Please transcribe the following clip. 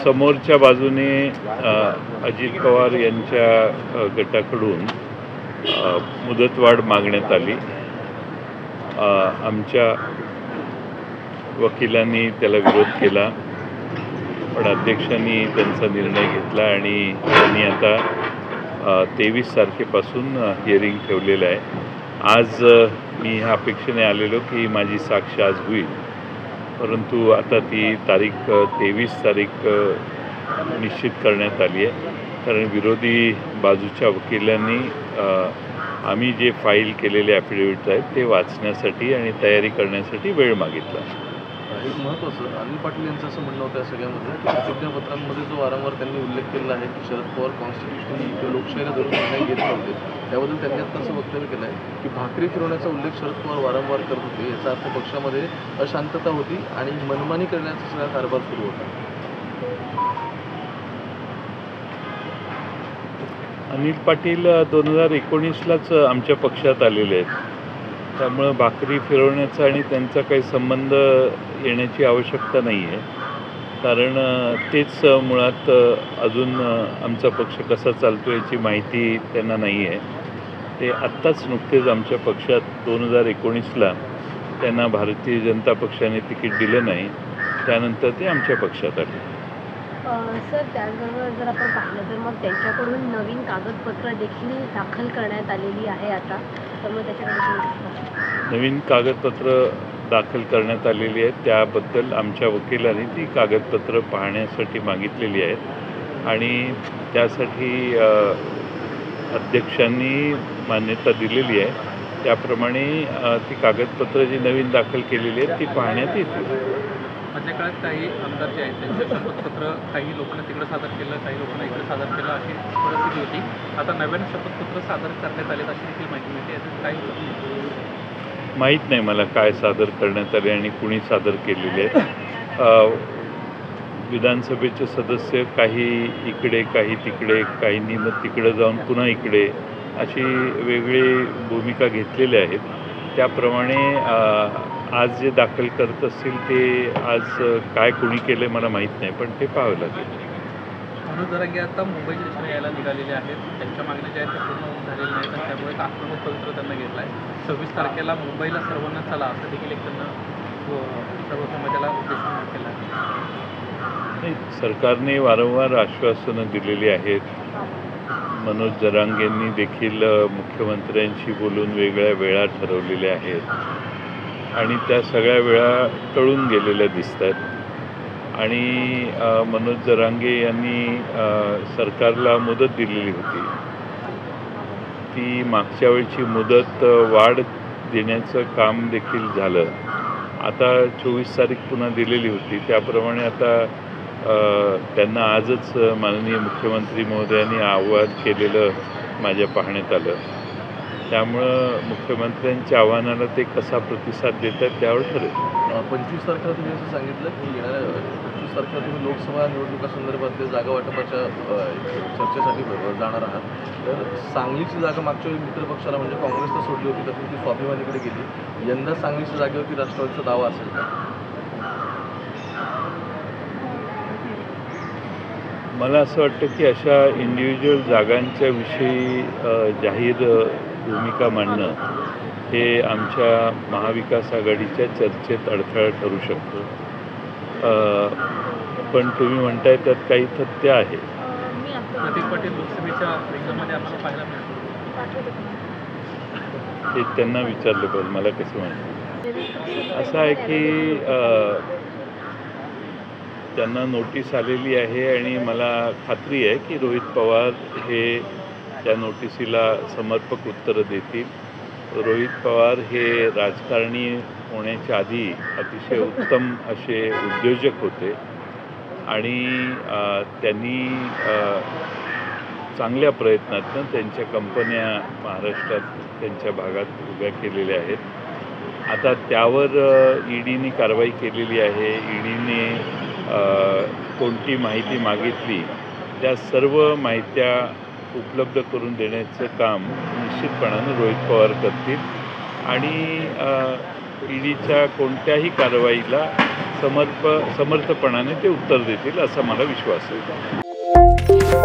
समोरच्या बाजूने अजित पवार यांच्या गटाकडून मुदतवाढ मागण्यात आली। आमच्या वकिलांनी त्याला विरोध केला, पण अध्यक्षांनी त्यांचा निर्णय घेतला आणि त्यांनी आता 23 तारखेपासून हिअरिंग ठेवलेलं आहे। आज मी ह्या अपेक्षेने आलेलो की माझी साक्ष आज होईल, परंतु आता ती तारीख 23 तारीख निश्चित करण्यात आली आहे, कारण विरोधी बाजूच्या वकिलांनी आम्ही जे फाईल केलेले ॲफिडेविट आहेत ते वाचण्यासाठी आणि तयारी करण्यासाठी वेळ मागितला। एक महत्त्वाचं अनिल पाटील यांचं असं म्हणणं होतं या सगळ्यामध्ये की प्रतिज्ञापत्रांमध्ये जो वारंवार त्यांनी उल्लेख केलेला आहे की शरद पवार कॉन्स्टिट्यूशनली किंवा लोकशाहीला धरून निर्णय घेत नव्हते, त्याबद्दल त्यांनी आता असं वक्तव्य केलं आहे की भाकरी फिरवण्याचा उल्लेख शरद पवार वारंवार करत होते। याचा अर्थ पक्षामध्ये अशांतता होती आणि मनमानी करण्याचा सगळा कारभार सुरू होता। अनिल पाटील 2019लाच आमच्या पक्षात आलेले आहेत, त्यामुळं भाकरी फिरवण्याचा आणि त्यांचा काही संबंध येण्याची आवश्यकता नाही आहे, कारण तेच मुळात अजून आमचा पक्ष कसा चालतो याची माहिती त्यांना नाही आहे। ते आत्ताच नुकतेच आमच्या पक्षात 2019ला त्यांना भारतीय जनता पक्षाने तिकीट दिलं नाही, त्यानंतर ते आमच्या पक्षात आले। सर, त्याचबरोबर जर आपण पाहिलं तर मग त्यांच्याकडून नवीन कागदपत्र देखील दाखल करण्यात आलेली आहे आता, तर मग त्याच्याकडे नवीन कागदपत्र दाखल करण्यात आलेली आहेत, त्याबद्दल आमच्या वकिलांनी ती कागदपत्र पाहण्यासाठी मागितलेली आहेत आणि त्यासाठी अध्यक्षांनी मान्यता दिलेली आहे। त्याप्रमाणे ती कागदपत्र जी नवीन दाखल केलेली आहेत ती पाहण्यात येतील। मधल्या काळात काही आमदार जे आहेत त्यांचं शपथपत्र काही लोकांना तिकडे सादर केलं, काही लोकांना इकडे सादर केलं, अशी परिस्थिती होती। आता नव्यानं शपथपत्र सादर करण्यात आले अशी देखील माहिती मिळते, याचं काही माहीत नाही मला काय सादर करण्यात आले आणि कुणी सादर केलेले आहेत। विधानसभेचे सदस्य काही इकडे, काही तिकडे, काहींनी मग तिकडे जाऊन पुन्हा इकडे अशी वेगळी भूमिका घेतलेल्या आहेत। त्याप्रमाणे आज जे दाखल करत असतील ते आज काय कुणी केलं मला माहीत नाही, पण ते पाहावं लागेल। मनोज जरांगे आता मुंबईच्या दिशेने यायला निघालेले आहेत, त्यांच्या मागण्या ज्या आहेत त्या पूर्ण होऊन झालेल्या नाहीत आणि त्यामुळे एक आक्रमक पवित्र त्यांना घेतला आहे। 26 तारखेला मुंबईला सर्वांना चला असं देखील एक त्यांना सर्व समाजाला उद्देशून केलं आहे। सरकारने वारंवार आश्वासनं दिलेली आहेत। मनोज जरांगेंनी देखील मुख्यमंत्र्यांशी बोलून वेगळ्या वेळा ठरवलेल्या आहेत आणि त्या सगळ्या वेळा टळून गेलेल्या दिसतात आणि मनोज जरांगे यांनी सरकारला मुदत दिलेली होती, ती मागच्या वेळची मुदत वाढ देण्याचं काम देखील झालं। आता 24 तारीख पुन्हा दिलेली होती, त्याप्रमाणे आता त्यांना आजच माननीय मुख्यमंत्री महोदयांनी आवाहन केलेलं माझ्या पाहण्यात आलं, त्यामुळं मुख्यमंत्र्यांच्या आव्हानाला ते कसा प्रतिसाद देतात त्यावर ठरेल। 25 तारखेला तुम्ही असं सांगितलं की येणाऱ्या 25 तारखेला तुम्ही लोकसभा निवडणुकासंदर्भातल्या जागा वाटपाच्या चर्चेसाठी जाणार आहात, तर सांगलीची जागा मागच्या वेळी मित्रपक्षाला म्हणजे काँग्रेसला सोडली होती, तर ती स्वाभिमानीकडे गेली। यंदा सांगलीच्या जागेवरती राष्ट्रवादीचा दावा असेल का? मला असं वाटतं की अशा इंडिव्हिज्युअल जागांच्या विषयी जाहीर भूमिका मांडणं हे आमच्या महाविकास आघाडीच्या चर्चेत अडथळा ठरू शकतो, पण तुम्ही म्हणताय त्यात काही तथ्य आहे। प्रतीक पाटील लोकसभेच्या रिंगणामध्ये आपल्याला पाहायला मिळालं, ते त्यांना विचारलं पाहिजे, मला कसं माहिती। असं आहे की त्यांना नोटीस आलेली आहे आणि मला खात्री आहे की रोहित पवार हे त्या नोटिसीला समर्पक उत्तरं देतील। रोहित पवार हे राजकारणी होण्याच्या आधी अतिशय उत्तम असे उद्योजक होते आणि त्यांनी चांगल्या प्रयत्नातून त्यांच्या कंपन्या महाराष्ट्रात त्यांच्या भागात उभ्या केलेल्या आहेत। आता त्यावर ईडीने कारवाई केलेली आहे। ईडीने कोणती माहिती मागितली त्या सर्व माहित्या उपलब्ध करून देण्याचं काम निश्चितपणानं रोहित पवार करतील आणि ईडीच्या कोणत्याही कारवाईला समर्थपणाने ते उत्तर देतील असा मला विश्वास आहे.